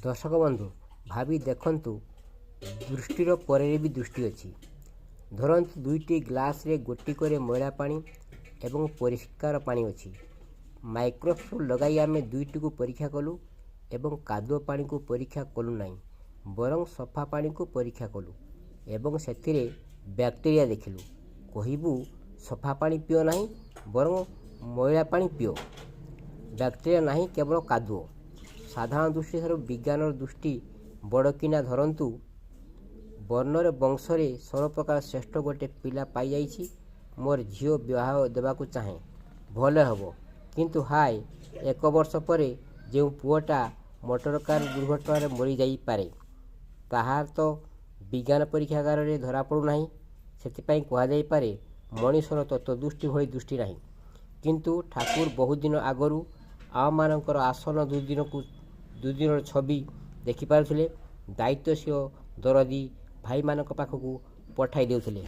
दर्शक बंधु भावी देखंतु दृष्टिर परे भी दृष्टि अच्छी। धरतु दुईटी ग्लास रे गोटी करे मैला पानी एवं परिष्कार पानी अच्छी। माइक्रोस्कोप लगाई आमे दुईटी को परीक्षा कलु एवं कादुओ पानी को परीक्षा कलु नहीं, बरं सफा पानी को परीक्षा कलु एवं सेथिरे बैक्टेरिया देखिलु। कहबू सफा पानी पिओ नहीं, बरं मैला पानी पिओ, बैक्टेरिया नहीं केवल कादुओ। साधारण दृष्टि ठाରୁ विज्ञान दृष्टि बड़ किना धरतु वर्णरे वंशरे सर्वप्रकार श्रेष्ठ गोटे पिला पाई जाइछि। मोर झीओ विवाह देवाकू चाहे भले हबो, किंतु हाय 1 वर्ष परे जो पुओटा मोटर कार दुर्घटना मरी जाई पारे, ताहार तो विज्ञान परीक्षागार रे धरा पड़ू नाही। सेतिपाई कहा जाई पारे मनीषर तत्वदृष्टि भली दृष्टि नाही। किंतु ठाकुर बहुत दिन आगरू आम मानकर आसन दुर्दिन छवि देखिपारुथिले, दायित्वशील दरदी भाई मानक पाखकू पठाई देउथिले।